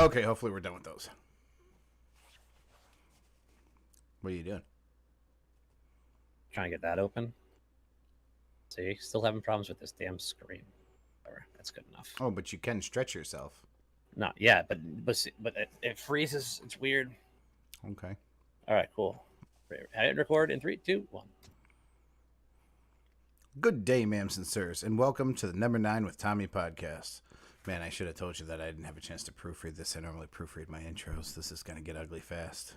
Okay, hopefully we're done with those. What are you doing? Trying to get that open. See, still having problems with this damn screen. Whatever, that's good enough. Oh, but you can stretch yourself. No, yeah, but it freezes. It's weird. Okay. All right, cool. Hit record in 3, 2, 1. Good day, ma'ams and sirs, and welcome to the Number 9 with Tommy podcast. Man, I should have told you that I didn't have a chance to proofread this. I normally proofread my intros. This is going to get ugly fast.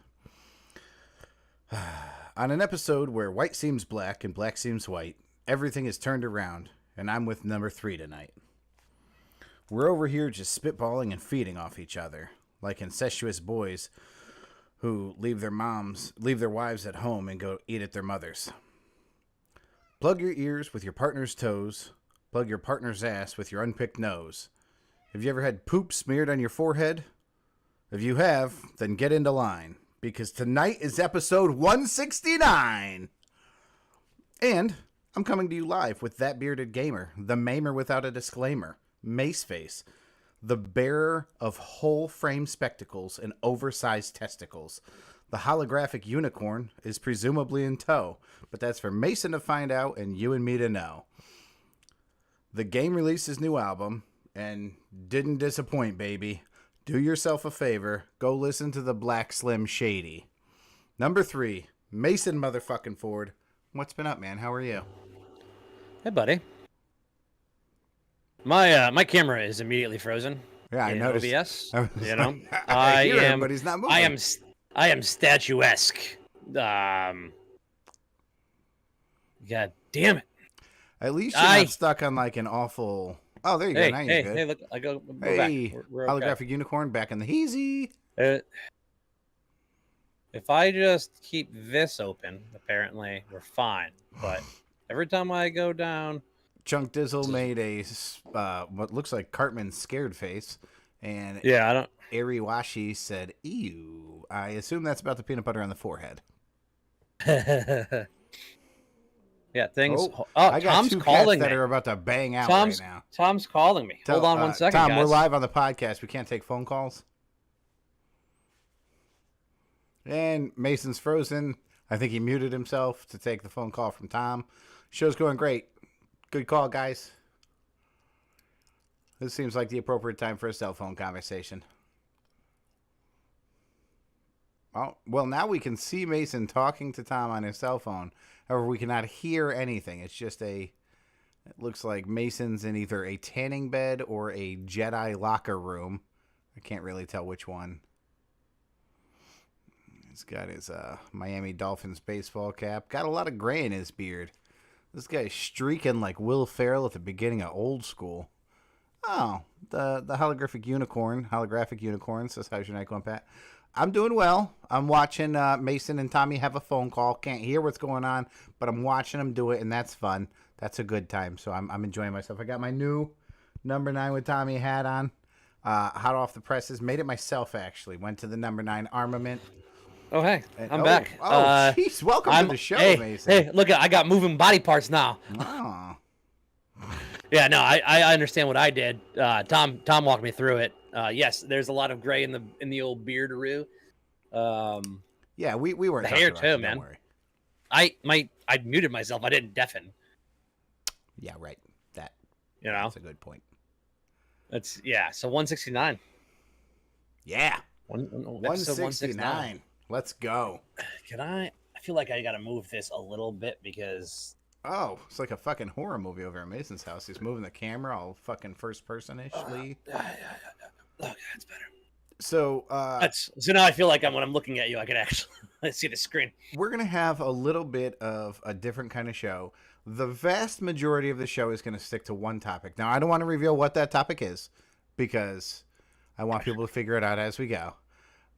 On an episode where white seems black and black seems white, everything is turned around, and I'm with number 3 tonight. We're over here just spitballing and feeding off each other, like incestuous boys who leave their wives at home and go eat at their mother's. Plug your ears with your partner's toes. Plug your partner's ass with your unpicked nose. Have you ever had poop smeared on your forehead? If you have, then get into line, because tonight is episode 169. And I'm coming to you live with that bearded gamer, the maimer without a disclaimer, Maceface, the bearer of whole frame spectacles and oversized testicles. The holographic unicorn is presumably in tow, but that's for Mason to find out and you and me to know. The game released his new album and didn't disappoint, baby. Do yourself a favor, go listen to the Black Slim Shady. Number 3, Mason motherfucking Ford. What's been up, man? How are you? Hey, buddy. My camera is immediately frozen. Yeah, I noticed. OBS, you know, I hear him, but he's not moving. I am statuesque. God damn it! At least you're not stuck on like an awful. Oh, there you go. Now you're good. Hey, look! I go. Hey, back. We're holographic okay. unicorn back in the heezy. If I just keep this open, apparently we're fine. But every time I go down, Chunk Dizzle made a what looks like Cartman's scared face, and yeah, I don't. Ariwashi said, "Ew." I assume that's about the peanut butter on the forehead. Yeah, things. I got Tom's two calling cats that me. are about to bang out right now. Tom's calling me. Hold on 1 second, Tom, guys. we're live on the podcast. We can't take phone calls. And Mason's frozen. I think he muted himself to take the phone call from Tom. Show's going great. Good call, guys. This seems like the appropriate time for a cell phone conversation. Oh, well, now we can see Mason talking to Tom on his cell phone. However, we cannot hear anything. It's just it looks like Mason's in either a tanning bed or a Jedi locker room. I can't really tell which one. He's got his Miami Dolphins baseball cap. Got a lot of gray in his beard. This guy's streaking like Will Ferrell at the beginning of Old School. Oh, the holographic unicorn says, how's your night going, Pat? I'm doing well. I'm watching Mason and Tommy have a phone call. Can't hear what's going on, but I'm watching them do it, and that's fun. That's a good time, so I'm enjoying myself. I got my new Number 9 with Tommy hat on. Hot off the presses. Made it myself, actually. Went to the Number 9 armament. Oh, hey, I'm back. Oh, jeez. Welcome to the show, Mason. Hey, look, I got moving body parts now. Oh. Yeah, no, I understand what I did. Tom walked me through it. Yes, there's a lot of gray in the old beardaroo. Yeah, we weren't the hair talking about too, it, man. Don't worry. I muted myself. I didn't deafen. Yeah, right. That's a good point. So 169. Yeah. 169. Let's go. I feel like I got to move this a little bit because. Oh, it's like a fucking horror movie over at Mason's house. He's moving the camera all fucking first person-ishly. Yeah. Okay, that's better. So now I feel like when I'm looking at you, I can actually see the screen. We're going to have a little bit of a different kind of show. The vast majority of the show is going to stick to one topic. Now, I don't want to reveal what that topic is because I want people to figure it out as we go.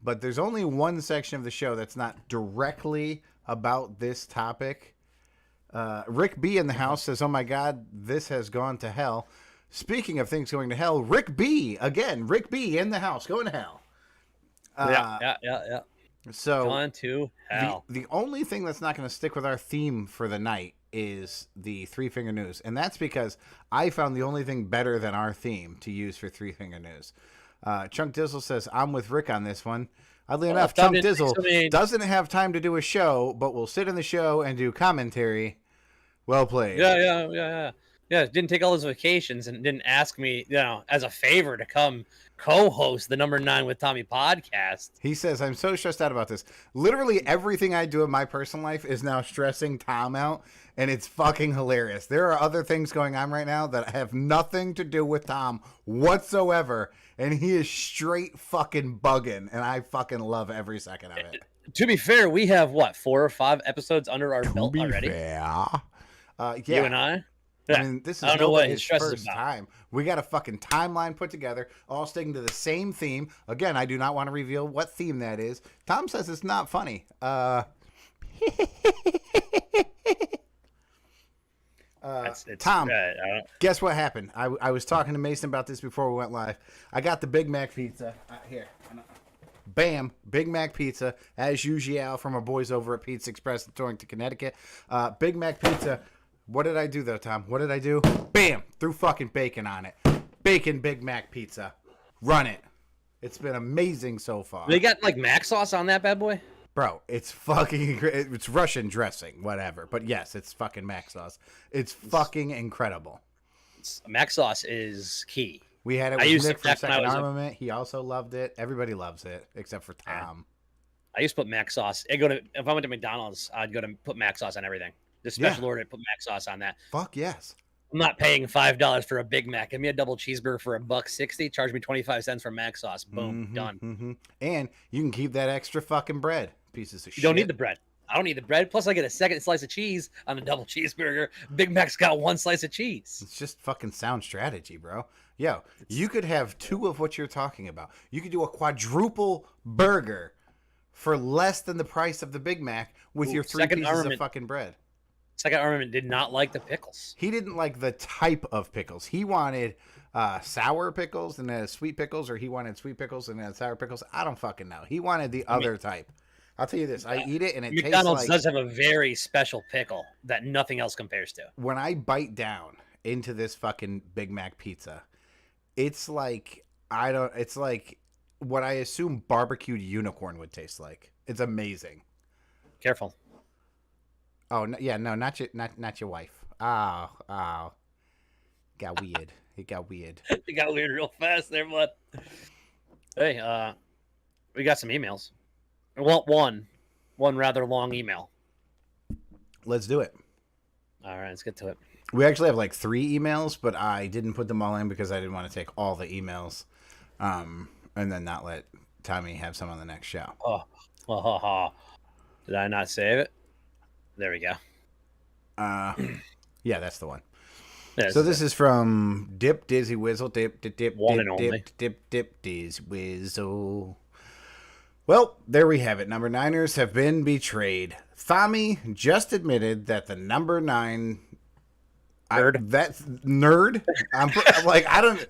But there's only one section of the show that's not directly about this topic. Rick B in the house says, oh my God, this has gone to hell. Speaking of things going to hell, Rick B in the house, going to hell. Yeah. So gone to hell. The only thing that's not going to stick with our theme for the night is the Three Finger News. And that's because I found the only thing better than our theme to use for Three Finger News. Chunk Dizzle says, I'm with Rick on this one. Oddly Well, enough, Tom Chunk didn't think Dizzle so many- doesn't have time to do a show, but will sit in the show and do commentary. Well played. Yeah, didn't take all his vacations and didn't ask me, as a favor to come co-host the Number 9 with Tommy podcast. He says, I'm so stressed out about this. Literally everything I do in my personal life is now stressing Tom out, and it's fucking hilarious. There are other things going on right now that have nothing to do with Tom whatsoever, and he is straight fucking bugging, and I fucking love every second of it. To be fair, we have, 4 or 5 episodes under our belt already? Yeah. You and I? Yeah. I mean, this is I don't know what his nobody's stress is first about. time. We got a fucking timeline put together, all sticking to the same theme. Again, I do not want to reveal what theme that is. Tom says it's not funny. Tom, guess what happened? I was talking to Mason about this before we went live. I got the Big Mac pizza. Here. Bam, Big Mac pizza, as usual, from our boys over at Pizza Express in Torrington, Connecticut. Big Mac pizza. What did I do, though, Tom? What did I do? Bam, threw fucking bacon on it. Bacon Big Mac pizza. Run it. It's been amazing so far. They got, mac sauce on that bad boy? Bro, it's fucking, it's Russian dressing, whatever. But yes, it's fucking mac sauce. It's fucking incredible. Mac sauce is key. We had it with Nick from Second Armament. He also loved it. Everybody loves it, except for Tom. I used to put mac sauce. If I went to McDonald's, I'd go to put mac sauce on everything. The special order, put mac sauce on that. Fuck yes. I'm not paying $5 for a Big Mac. Give me a double cheeseburger for $1.60. Charge me 25 cents for mac sauce. Boom, done. Mm-hmm. And you can keep that extra fucking bread. Pieces of shit. You don't need the bread. I don't need the bread. Plus, I get a second slice of cheese on a double cheeseburger. Big Mac's got one slice of cheese. It's just fucking sound strategy, bro. Yo, you could have 2 of what you're talking about. You could do a quadruple burger for less than the price of the Big Mac with your 3 pieces of fucking bread. Second Armament did not like the pickles. He didn't like the type of pickles. He wanted sour pickles and then sweet pickles, or he wanted sweet pickles and then sour pickles. I don't fucking know. He wanted the other type. I'll tell you this. I eat it and it McDonald's tastes like... does have a very special pickle that nothing else compares to. When I bite down into this fucking Big Mac pizza, it's like... It's like what I assume barbecued unicorn would taste like. It's amazing. Careful. Oh, no, yeah, no, not your wife. Oh. Got weird. It got weird. It got weird real fast there, bud. Hey, we got some emails. Well, one rather long email. Let's do it. All right, let's get to it. We actually have 3 emails, but I didn't put them all in because I didn't want to take all the emails, and then not let Tommy have some on the next show. Did I not save it? There we go. Yeah, that's the one. So this is from Dip Dizzy Whizzle. Dip Dizzy Whizzle. Well, there we have it. Number 9ers have been betrayed. Tommy just admitted that the number 9 nerd. That's nerd. I'm like, I don't.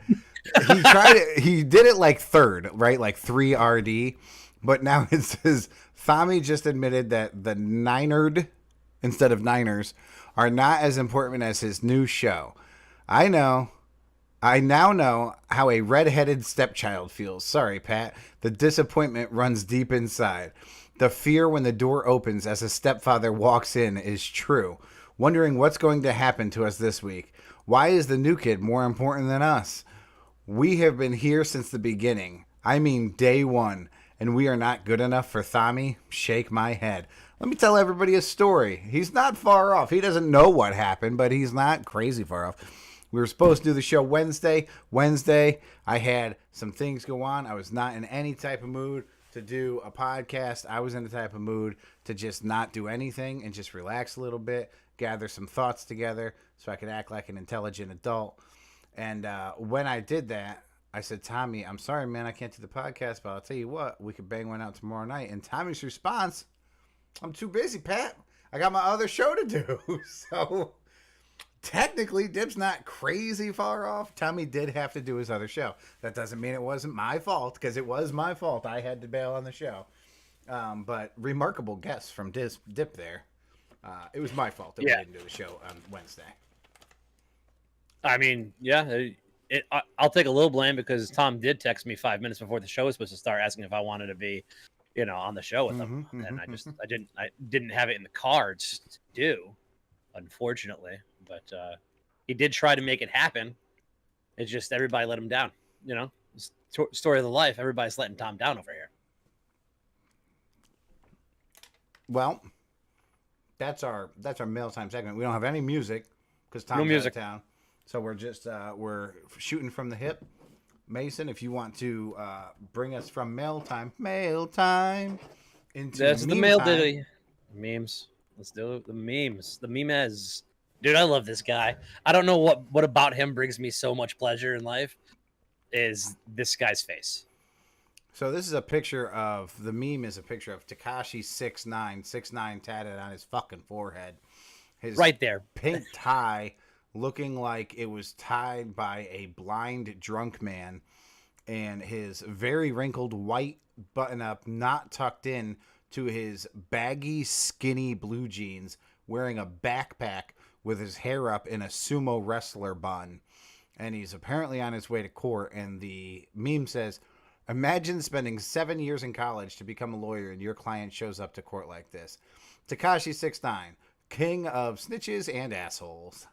He tried it. He did it like third, right? Like 3RD. But now it says Tommy just admitted that the Ninerd instead of Niners are not as important as his new show. I know. I now know how a redheaded stepchild feels. Sorry, Pat. The disappointment runs deep inside. The fear when the door opens as a stepfather walks in is true. Wondering what's going to happen to us this week. Why is the new kid more important than us? We have been here since the beginning. I mean, day one. And we are not good enough for Tommy? Shake my head. Let me tell everybody a story. He's not far off. He doesn't know what happened, but he's not crazy far off. We were supposed to do the show Wednesday. I had some things go on. I was not in any type of mood to do a podcast. I was in the type of mood to just not do anything and just relax a little bit, gather some thoughts together so I could act like an intelligent adult. And when I did that, I said, Tommy, I'm sorry, man, I can't do the podcast, but I'll tell you what, we could bang one out tomorrow night. And Tommy's response, I'm too busy, Pat. I got my other show to do. So technically, Dib's not crazy far off. Tommy did have to do his other show. That doesn't mean it wasn't my fault, because it was my fault. I had to bail on the show. But remarkable guess from Dip there. It was my fault that we didn't do the show on Wednesday. I mean, yeah, I'll take a little blame because Tom did text me 5 minutes before the show was supposed to start, asking if I wanted to be, on the show with him, and I didn't have it in the cards to do, unfortunately. But he did try to make it happen. It's just everybody let him down. Story of the life. Everybody's letting Tom down over here. Well, that's our mail time segment. We don't have any music because Tom's out of town. So we're just we're shooting from the hip. Mason, if you want to bring us from mail time into that's meme the mail time. ditty. Memes. Let's do it. The memes. The memes. Dude, I love this guy. I don't know what about him brings me so much pleasure in life. Is this guy's face? So this is a picture of the meme. Is a picture of Tekashi 6ix9ine tatted on his fucking forehead. His right there, pink tie. Looking like it was tied by a blind drunk man, and his very wrinkled white button-up not tucked in to his baggy, skinny blue jeans, wearing a backpack with his hair up in a sumo wrestler bun. And he's apparently on his way to court, and the meme says, "Imagine spending 7 years in college to become a lawyer, and your client shows up to court like this." Tekashi 6ix9ine, king of snitches and assholes.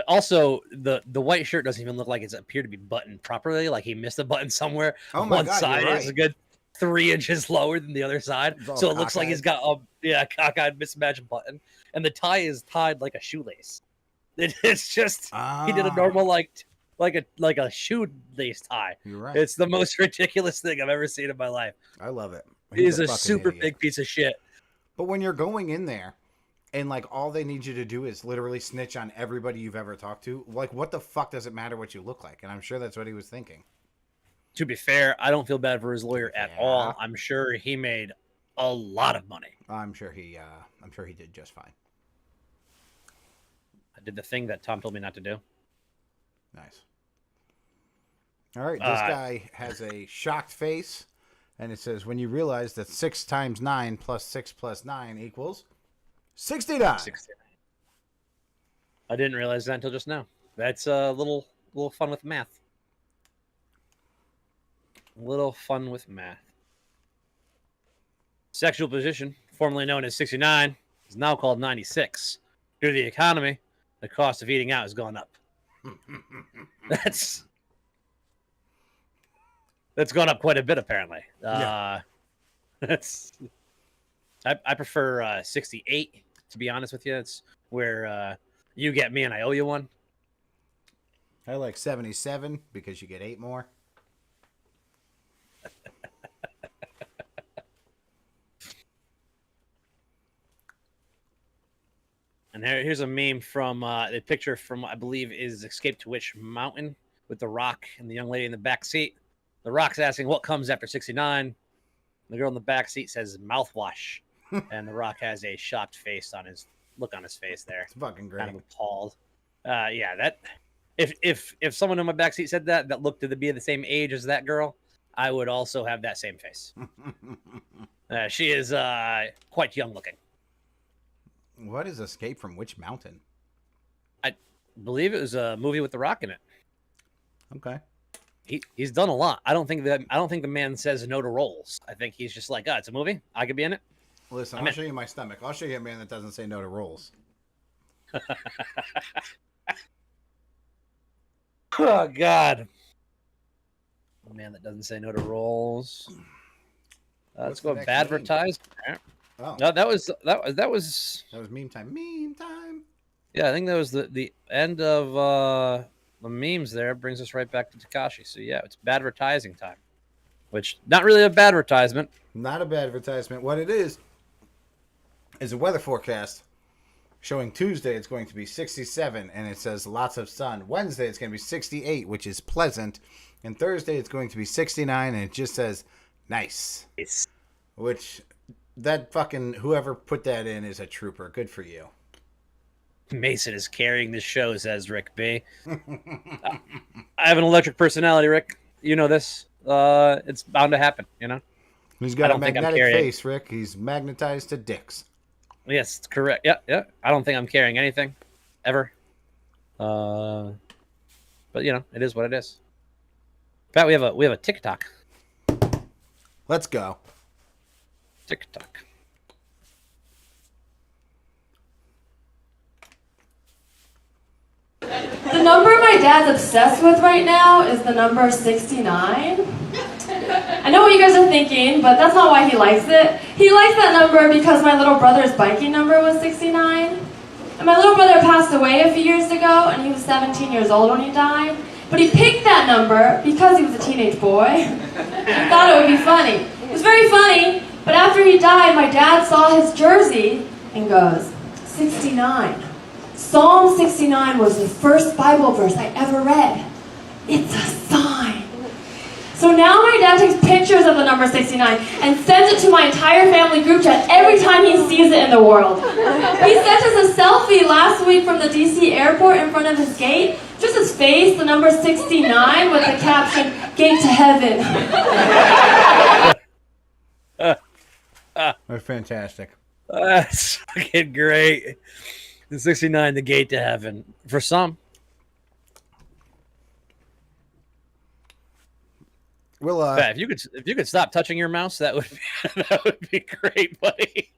Also, the white shirt doesn't even look like it's appeared to be buttoned properly. Like he missed a button somewhere. Oh my One God, side you're right. is a good 3 inches lower than the other side, so it looks like he's got a cockeyed mismatched button, and the tie is tied like a shoelace. It's just he did a normal like a shoelace tie. You're right. It's the most ridiculous thing I've ever seen in my life. I love it. He's a super big piece of shit. But when you're going in there, and like all they need you to do is literally snitch on everybody you've ever talked to, like what the fuck does it matter what you look like? And I'm sure that's what he was thinking. To be fair, I don't feel bad for his lawyer at all. I'm sure he made a lot of money. I'm sure he did just fine. I did the thing that Tom told me not to do. Nice. All right, this guy has a shocked face, and it says, "When you realize that 6 times 9 plus 6 plus 9 equals 69. 69. I didn't realize that until just now. That's a little fun with math. Little fun with math. Sexual position, formerly known as 69, is now called 96. Due to the economy, the cost of eating out has gone up. That's gone up quite a bit, apparently. Yeah. I prefer 68, to be honest with you. It's where you get me and I owe you one. I like 77 because you get 8 more. And here's a meme from a picture from, I believe, is Escape to Witch Mountain with The Rock and the young lady in the back seat. The Rock's asking what comes after 69. The girl in the back seat says mouthwash. And The Rock has a shocked face on his face there. It's fucking great. Kind of appalled. Yeah, that if someone in my back seat said that looked to be the same age as that girl, I would also have that same face. She is quite young looking. What is Escape from Witch Mountain? I believe it was a movie with The Rock in it. Okay. He's done a lot. I don't think the man says no to roles. I think he's just like, it's a movie. I could be in it. Listen, I'll show you my stomach. I'll show you a man that doesn't say no to roles. Oh God. A man that doesn't say no to roles. Let's go with advertised. Oh. No, that was meme time. Meme time. Yeah, I think that was the end of the memes there. Brings us right back to Tekashi. So yeah, it's bad advertising time. Which not really a bad advertisement. Not a bad advertisement. What it is a weather forecast showing Tuesday it's going to be 67 and it says lots of sun. Wednesday it's going to be 68, which is pleasant. And Thursday it's going to be 69 and it just says nice. Nice. Which that fucking whoever put that in is a trooper. Good for you. Mason is carrying this show, says Rick B. I have an electric personality, Rick. You know this. It's bound to happen, you know? He's got a magnetic face, Rick. He's magnetized to dicks. Yes, it's correct. Yeah. I don't think I'm carrying anything, ever. But But it is what it is. In fact, we have a TikTok. Let's go. TikTok. The number my dad's obsessed with right now is the number 69. I know what you guys are thinking, but that's not why he likes it. He likes that number because my little brother's biking number was 69. And my little brother passed away a few years ago, and he was 17 years old when he died. But he picked that number because he was a teenage boy. He thought it would be funny. It was very funny, but after he died, my dad saw his jersey and goes, 69. Psalm 69 was the first Bible verse I ever read. It's a sign. So now my dad takes pictures of the number 69 and sends it to my entire family group chat every time he sees it in the world. He sent us a selfie last week from the DC airport in front of his gate. Just his face, the number 69, with the caption, Gate to Heaven. They're fantastic. That's fucking great. The 69, the gate to heaven. For some. Well, If you could stop touching your mouse, that would be great, buddy.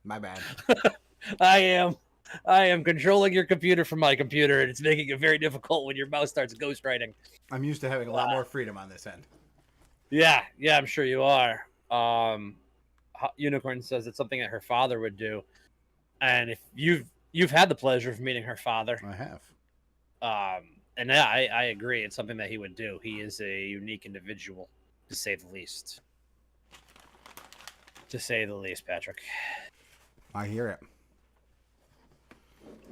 My bad. I am controlling your computer from my computer, and it's making it very difficult when your mouse starts ghostwriting. I'm used to having a lot more freedom on this end. Yeah, I'm sure you are. Unicorn says it's something that her father would do, and if you've had the pleasure of meeting her father, I have. And yeah, I agree. It's something that he would do. He is a unique individual, to say the least. To say the least, Patrick. I hear it.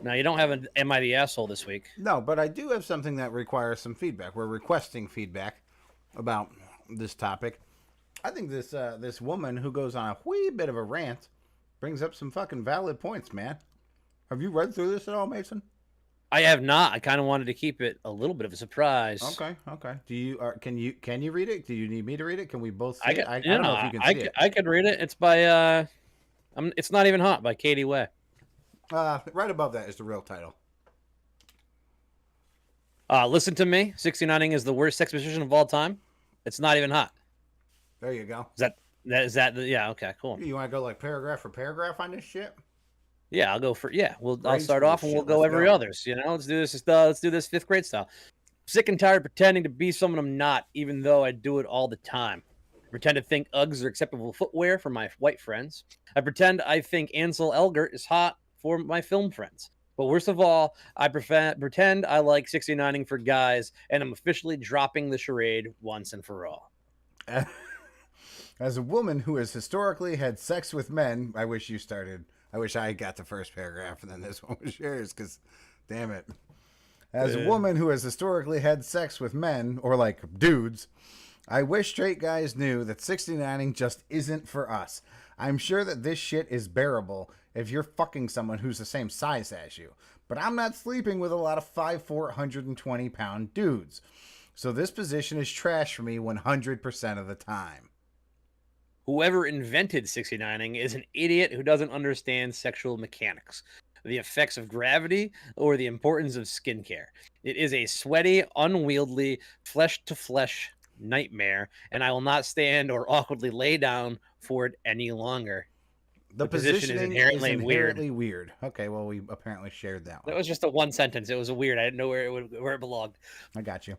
Now, you don't have an Am I the Asshole this week. No, but I do have something that requires some feedback. We're requesting feedback about this topic. I think this woman who goes on a wee bit of a rant brings up some fucking valid points, man. Have you read through this at all, Mason? I have not. I kind of wanted to keep it a little bit of a surprise. Okay. Do you can you read it? Do you need me to read it? Can we both see it? I don't know if you can see it. I could read it. It's by It's Not Even Hot by Katie Way. Right above that is the real title. Listen to me. 69ing is the worst sex position of all time. It's not even hot. There you go. Is that yeah, okay, cool. You want to go like paragraph for paragraph on this shit? Yeah, I'll go for I'll Grade start school off and shit, we'll go let's every go. others. Let's do this. Let's do this 5th grade style. Sick and tired of pretending to be someone I'm not, even though I do it all the time. I pretend to think Uggs are acceptable footwear for my white friends. I pretend I think Ansel Elgort is hot for my film friends. But worst of all, I pretend I like 69ing for guys, and I'm officially dropping the charade once and for all. As a woman who has historically had sex with men, I wish I got the first paragraph and then this one was yours, because damn it. As a woman who has historically had sex with men, or like dudes, I wish straight guys knew that 69ing just isn't for us. I'm sure that this shit is bearable if you're fucking someone who's the same size as you. But I'm not sleeping with a lot of 5'4", 120-pound dudes. So this position is trash for me 100% of the time. Whoever invented 69ing is an idiot who doesn't understand sexual mechanics, the effects of gravity, or the importance of skincare. It is a sweaty, unwieldy, flesh-to-flesh nightmare, and I will not stand or awkwardly lay down for it any longer. The position is inherently weird. Okay, well, we apparently shared that one. That was just a one sentence. It was weird. I didn't know where it belonged. I got you.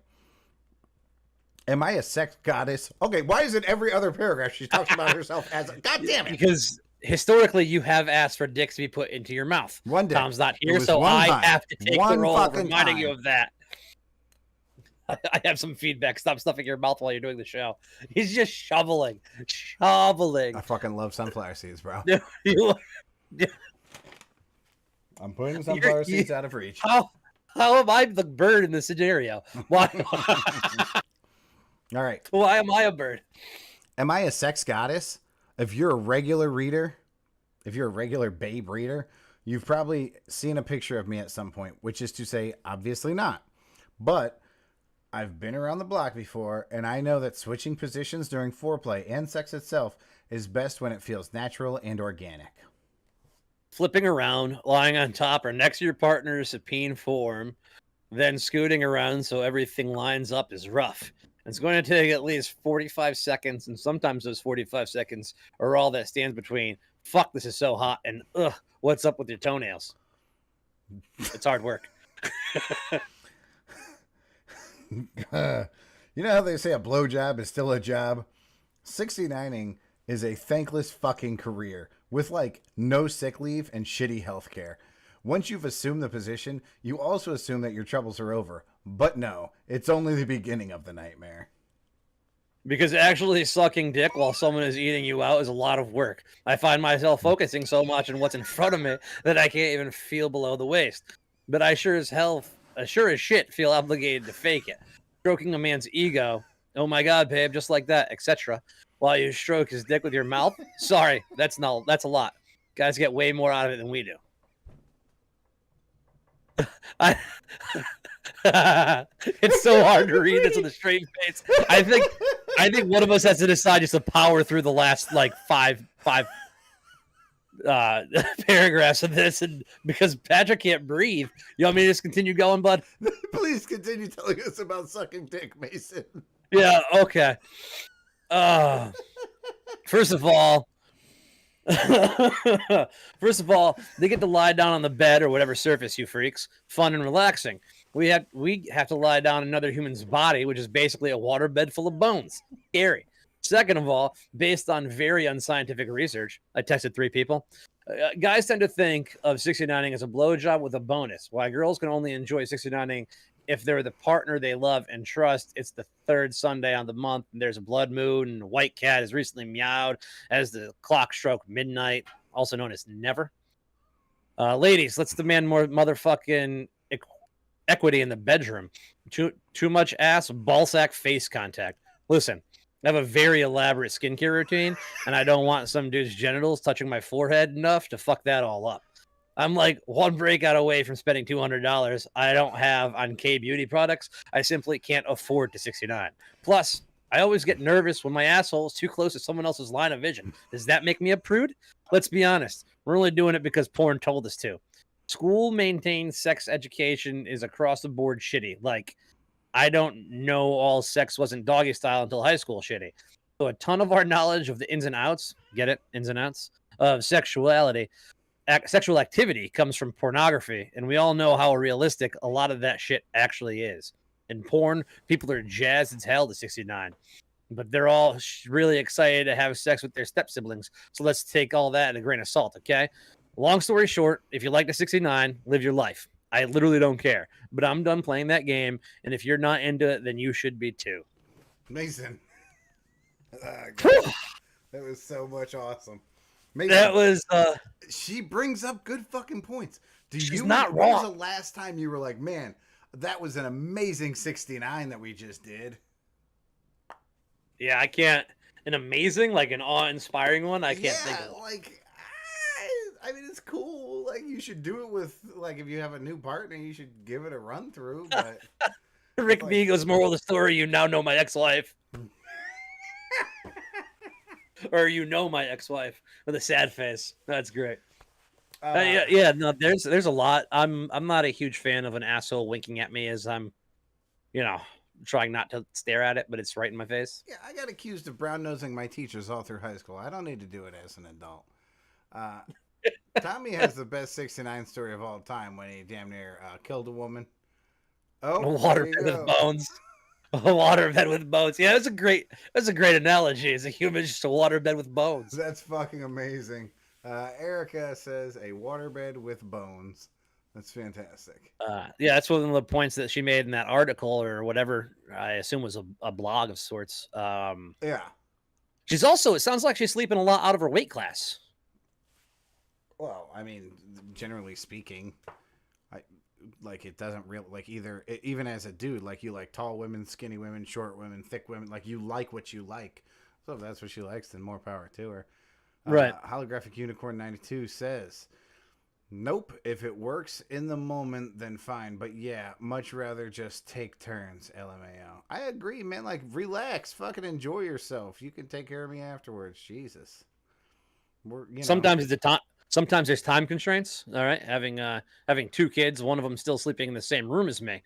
Am I a sex goddess? Okay, why is it every other paragraph she talks about herself as a... God damn it! Because historically, you have asked for dicks to be put into your mouth. One day. Tom's not here, so I have to take the role of reminding you of that. I have some feedback. Stop stuffing your mouth while you're doing the show. He's just shoveling. I fucking love sunflower seeds, bro. I'm putting sunflower seeds out of reach. How am I the bird in this scenario? Why? All right. Why am I a bird? Am I a sex goddess? If you're a regular reader, if you're a regular babe reader, you've probably seen a picture of me at some point, which is to say, obviously not. But I've been around the block before, and I know that switching positions during foreplay and sex itself is best when it feels natural and organic. Flipping around, lying on top or next to your partner's supine form then scooting around so everything lines up is rough. It's going to take at least 45 seconds, and sometimes those 45 seconds are all that stands between fuck, this is so hot, and ugh, what's up with your toenails? It's hard work. You know how they say a blowjob is still a job? 69ing is a thankless fucking career with like no sick leave and shitty health care. Once you've assumed the position, you also assume that your troubles are over. But no, it's only the beginning of the nightmare. Because actually sucking dick while someone is eating you out is a lot of work. I find myself focusing so much on what's in front of me that I can't even feel below the waist. But I sure as shit feel obligated to fake it. Stroking a man's ego, oh my god, babe, just like that, etc. While you stroke his dick with your mouth. Sorry, that's a lot. Guys get way more out of it than we do. It's so hard to read this with a straight face. I think one of us has to decide just to power through the last like five paragraphs of this, and because Patrick can't breathe, you want me to just continue going, bud? Please continue telling us about sucking dick, Mason. Yeah, okay. First of all, they get to lie down on the bed or whatever surface, you freaks. Fun and relaxing. We have to lie down in another human's body, which is basically a waterbed full of bones. Scary. Second of all, based on very unscientific research, I texted 3 people. Guys tend to think of 69ing as a blowjob with a bonus, while girls can only enjoy 69ing if they're the partner they love and trust. It's the 3rd Sunday on the month, and there's a blood moon, and a white cat has recently meowed as the clock struck midnight, also known as never. Ladies, let's demand more motherfucking equity in the bedroom. Too much ass, ballsack face contact. Listen, I have a very elaborate skincare routine, and I don't want some dude's genitals touching my forehead enough to fuck that all up. I'm like one breakout away from spending $200 I don't have on K-beauty products. I simply can't afford to 69. Plus, I always get nervous when my asshole is too close to someone else's line of vision. Does that make me a prude? Let's be honest. We're only doing it because porn told us to. School maintained sex education is across the board shitty. Like, I don't know all sex wasn't doggy style until high school shitty. So a ton of our knowledge of the ins and outs, get it? Ins and outs of sexuality, sexual activity comes from pornography. And we all know how realistic a lot of that shit actually is. In porn, people are jazzed as hell to 69. But they're all really excited to have sex with their step siblings. So let's take all that at a grain of salt, okay? Long story short, if you like the 69, live your life. I literally don't care. But I'm done playing that game, and if you're not into it, then you should be too. Mason. That was so much awesome. Mason, that was... she brings up good fucking points. She's not wrong. When was the last time you were like, man, that was an amazing 69 that we just did? Yeah, I can't... An amazing, like an awe-inspiring one? I can't think of it. Like... I mean, it's cool. Like, you should do it with, like, if you have a new partner, you should give it a run through. But Rick Beagle's moral of the story: you now know my ex-wife, or you know my ex-wife with a sad face. That's great. Yeah. No, there's a lot. I'm not a huge fan of an asshole winking at me as I'm, trying not to stare at it, but it's right in my face. Yeah, I got accused of brown nosing my teachers all through high school. I don't need to do it as an adult. Tommy has the best 69 story of all time when he damn near killed a woman. A waterbed with bones. A waterbed with bones. Yeah, that's a great analogy. As a human, just a waterbed with bones. That's fucking amazing. Erica says a waterbed with bones. That's fantastic. Yeah, that's one of the points that she made in that article or whatever. I assume was a blog of sorts. Yeah. She's also. It sounds like she's sleeping a lot out of her weight class. Well, I mean, generally speaking, it doesn't really, like, even as a dude, like, you like tall women, skinny women, short women, thick women, like, you like what you like. So if that's what she likes, then more power to her. Right. Holographic Unicorn 92 says, nope, if it works in the moment, then fine. But yeah, much rather just take turns, LMAO. I agree, man. Like, relax, fucking enjoy yourself. You can take care of me afterwards. Jesus. Sometimes it's a time. Sometimes there's time constraints. All right, having two kids, one of them still sleeping in the same room as me.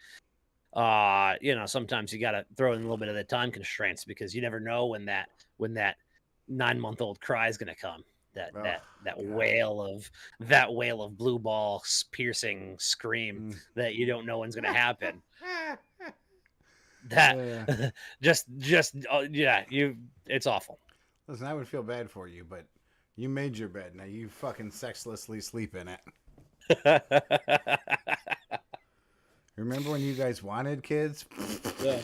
Sometimes you got to throw in a little bit of the time constraints because you never know when that 9-month-old cry is going to come. That wail of blue ball piercing scream that you don't know when's going to happen. That it's awful. Listen, I would feel bad for you, but you made your bed. Now you fucking sexlessly sleep in it. Remember when you guys wanted kids? Yeah.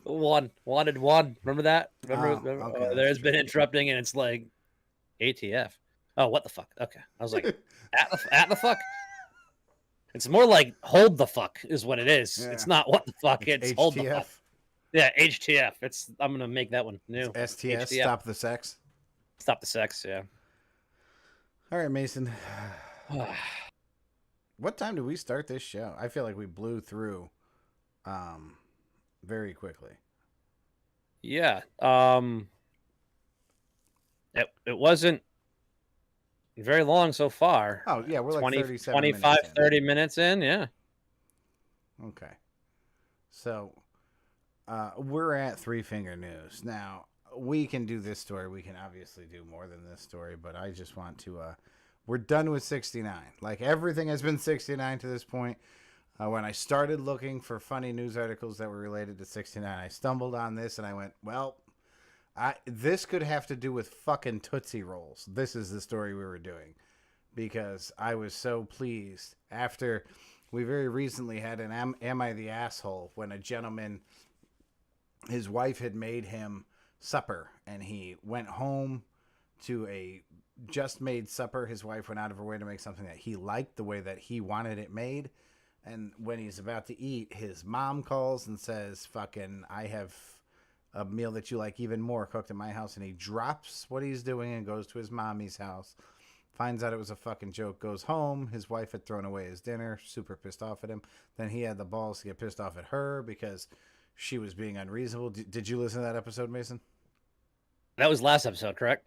Wanted one. Remember that? Remember okay, there's been interrupting and it's like ATF. Oh, what the fuck? Okay. I was like, at the fuck? It's more like hold the fuck is what it is. Yeah. It's not what the fuck. It's hold the fuck. Yeah, HTF. I'm gonna make that one new. It's STS. HTF. Stop the sex. Stop the sex. Yeah. All right, Mason. What time did we start this show? I feel like we blew through very quickly. Yeah. It wasn't very long so far. Oh, yeah, we're like 25, 30 minutes in, yeah. Okay. So, we're at Three Finger News. Now, we can do this story. We can obviously do more than this story, but I just want to... we're done with 69. Like, everything has been 69 to this point. When I started looking for funny news articles that were related to 69, I stumbled on this and I went, well, this could have to do with fucking Tootsie Rolls. This is the story we were doing. Because I was so pleased. After we very recently had an Am I the Asshole? When a gentleman, his wife had made him supper. And he went home to a just made supper. His wife went out of her way to make something that he liked the way that he wanted it made. And when he's about to eat, his mom calls and says, fucking, I have a meal that you like even more cooked in my house. And he drops what he's doing and goes to his mommy's house. Finds out it was a fucking joke. Goes home. His wife had thrown away his dinner. Super pissed off at him. Then he had the balls to get pissed off at her because she was being unreasonable. Did you listen to that episode, Mason? That was last episode, correct?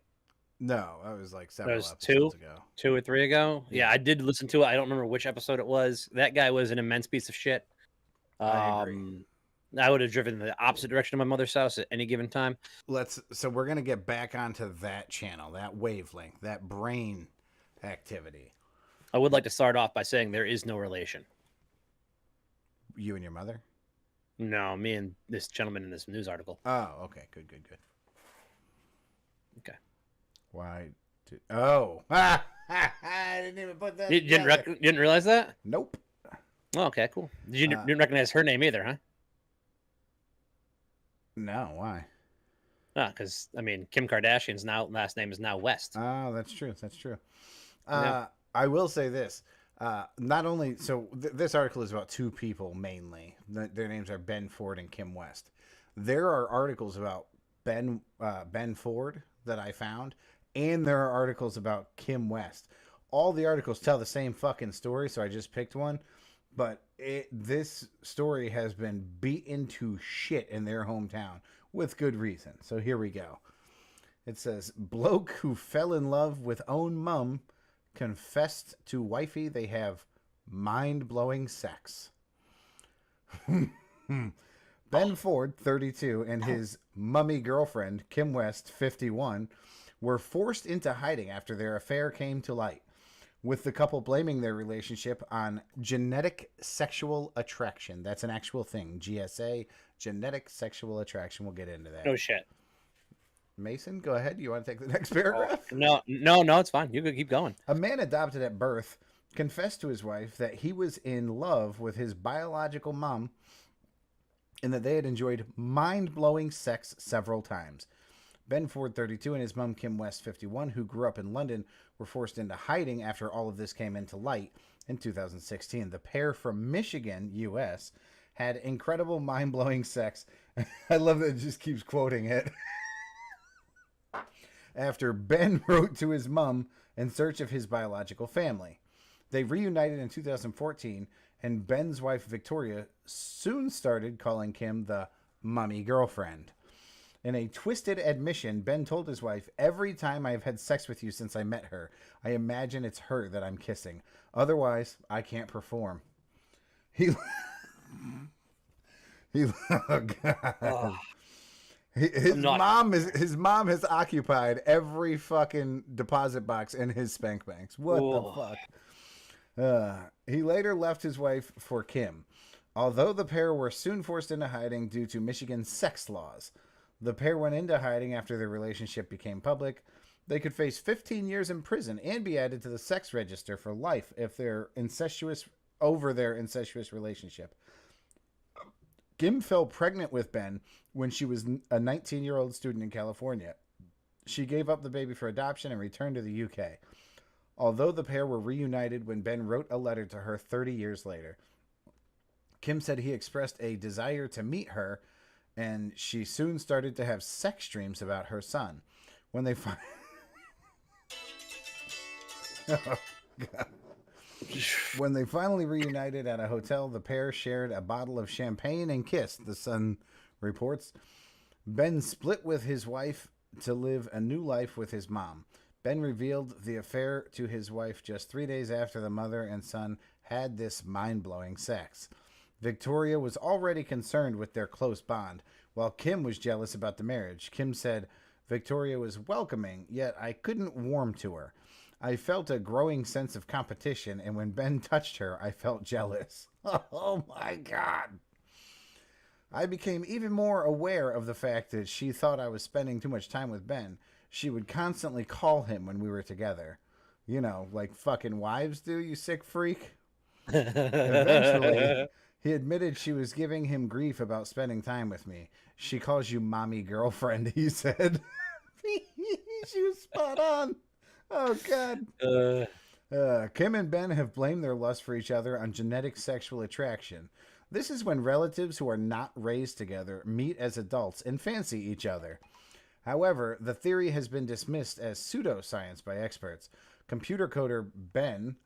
No, that was like several episodes ago. 2 or 3 ago. Yeah, I did listen to it. I don't remember which episode it was. That guy was an immense piece of shit. I agree. I would have driven the opposite direction of my mother's house at any given time. So we're gonna get back onto that channel, that wavelength, that brain activity. I would like to start off by saying there is no relation. You and your mother? No, me and this gentleman in this news article. Oh, okay, good. Okay. Why? I didn't even put that. You didn't realize that? Nope. Oh, okay, cool. You didn't recognize her name either, huh? No, why? Because Kim Kardashian's last name is now West. Oh, that's true. Yeah. I will say this. Not only this article is about two people mainly. Their names are Ben Ford and Kim West. There are articles about Ben Ford that I found, and there are articles about Kim West. All the articles tell the same fucking story, so I just picked one. But this story has been beaten to shit in their hometown with good reason. So here we go. It says, bloke who fell in love with own mum confessed to wifey they have mind-blowing sex. Ben Ford, 32, and his mummy girlfriend, Kim West, 51, were forced into hiding after their affair came to light, with the couple blaming their relationship on genetic sexual attraction. That's an actual thing. GSA, genetic sexual attraction. We'll get into that. No shit. Mason, go ahead. You want to take the next paragraph? No, it's fine. You can keep going. A man adopted at birth confessed to his wife that he was in love with his biological mom and that they had enjoyed mind-blowing sex several times. Ben Ford, 32, and his mom, Kim West, 51, who grew up in London, were forced into hiding after all of this came into light in 2016. The pair from Michigan, U.S., had incredible mind-blowing sex. I love that it just keeps quoting it. After Ben wrote to his mom in search of his biological family. They reunited in 2014, and Ben's wife, Victoria, soon started calling Kim the mummy girlfriend. In a twisted admission, Ben told his wife, "Every time I've had sex with you since I met her, I imagine it's her that I'm kissing. Otherwise, I can't perform." He oh God. Oh, His I'm not- mom has occupied every fucking deposit box in his spank banks. What Whoa. the fuck? He later left his wife for Kim. Although the pair were soon forced into hiding due to Michigan's sex laws. The pair went into hiding after their relationship became public. They could face 15 years in prison and be added to the sex register for life if they're incestuous over their incestuous relationship. Kim fell pregnant with Ben when she was a 19-year-old student in California. She gave up the baby for adoption and returned to the UK. Although the pair were reunited when Ben wrote a letter to her 30 years later. Kim said he expressed a desire to meet her, and she soon started to have sex dreams about her son. When they When they finally reunited at a hotel, the pair shared a bottle of champagne and kissed, the Sun reports. Ben split with his wife to live a new life with his mom. Ben revealed the affair to his wife just 3 days after the mother and son had this mind-blowing sex. Victoria was already concerned with their close bond, while Kim was jealous about the marriage. Kim said, "Victoria was welcoming, yet I couldn't warm to her. I felt a growing sense of competition, and when Ben touched her, I felt jealous." Oh my God. I became even more aware of the fact that she thought I was spending too much time with Ben. She would constantly call him when we were together. You know, like fucking wives do, you sick freak. Eventually, he admitted she was giving him grief about spending time with me. "She calls you mommy girlfriend," he said. She was spot on. Oh, God. Kim and Ben have blamed their lust for each other on genetic sexual attraction. This is when relatives who are not raised together meet as adults and fancy each other. However, the theory has been dismissed as pseudoscience by experts. Computer coder Ben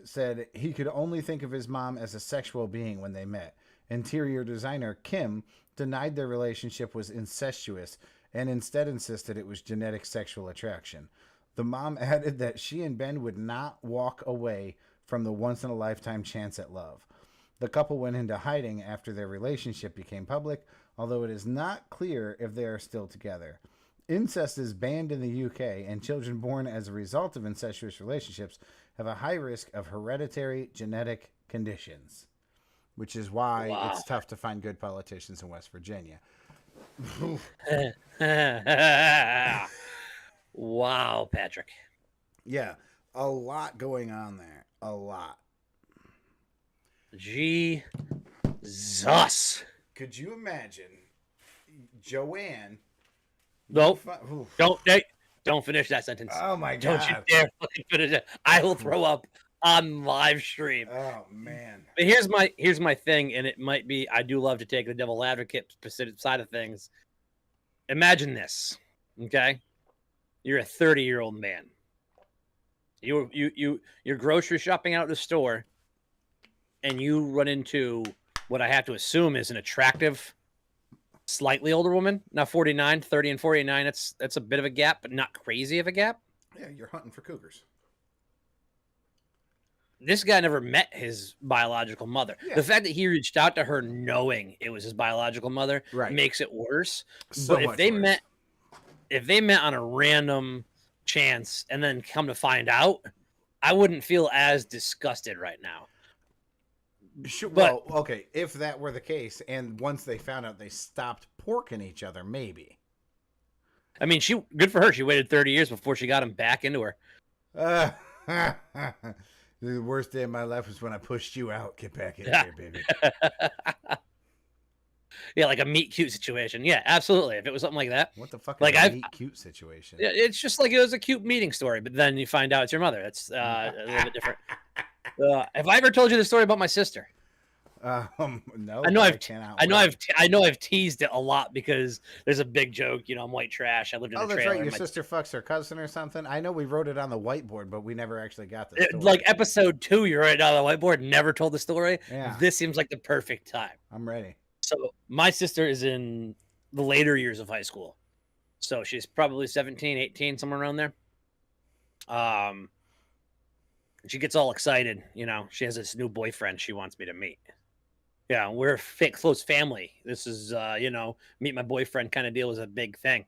said he could only think of his mom as a sexual being when they met. Interior designer Kim denied their relationship was incestuous and instead insisted it was genetic sexual attraction. The mom added that she and Ben would not walk away from the once-in-a-lifetime chance at love. The couple went into hiding after their relationship became public, although it is not clear if they are still together. Incest is banned in the UK, and children born as a result of incestuous relationships have a high risk of hereditary genetic conditions, which is why it's tough to find good politicians in West Virginia. Wow, Patrick. Yeah, a lot going on there. A lot. Jesus. Could you imagine Joanne? Nope. Don't finish that sentence. Oh my God. Don't you dare fucking finish it. I will throw up on live stream. Oh man. But here's my thing, and it might be I do love to take the devil advocate side of things. Imagine this, okay? You're a 30-year-old man. You're grocery shopping out at the store, and you run into what I have to assume is an attractive, slightly older woman. Now 49, 30 and 49, that's a bit of a gap, but not crazy of a gap. Yeah, you're hunting for cougars. This guy never met his biological mother. Yeah. The fact that he reached out to her knowing it was his biological mother makes it worse. So but if they met on a random chance and then come to find out, I wouldn't feel as disgusted right now. Sure, well, okay, if that were the case, and once they found out they stopped porking each other, maybe. I mean, good for her. She waited 30 years before she got him back into her. The worst day of my life was when I pushed you out. Get back in here, baby. Yeah, like a meet cute situation. Yeah, absolutely. If it was something like that. What the fuck is a meet cute situation? Yeah, it's just like it was a cute meeting story, but then you find out it's your mother. That's a little bit different. Have I ever told you the story about my sister? No. I know I've teased it a lot because there's a big joke. You know, I'm white trash. I lived in a trailer. That's right. Your sister fucks her cousin or something. I know we wrote it on the whiteboard, but we never actually got the story. Like episode 2, you write it on the whiteboard. Never told the story. Yeah. This seems like the perfect time. I'm ready. So my sister is in the later years of high school. So she's probably 17, 18, somewhere around there. She gets all excited. You know, she has this new boyfriend she wants me to meet. Yeah, we're a close family. This is, you know, meet my boyfriend kind of deal is a big thing.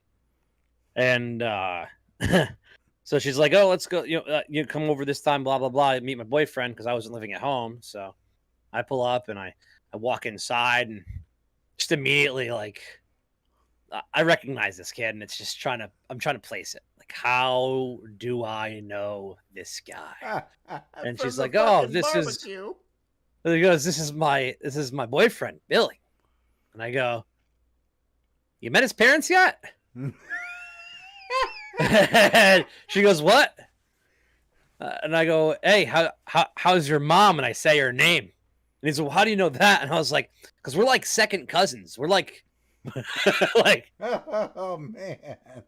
And so she's like, "Oh, let's go. You come over this time. Blah blah blah. Meet my boyfriend because I wasn't living at home." So I pull up and I walk inside and just immediately like I recognize this kid and it's just I'm trying to place it. Like, how do I know this guy? And she's like, "Oh, this is." He goes, "This is my boyfriend, Billy." And I go, "You met his parents yet?" And she goes, "What?" And I go, "Hey, how's your mom?" And I say her name. And he's like, "Well, how do you know that?" And I was like, "Because we're like second cousins. We're like, like, oh man,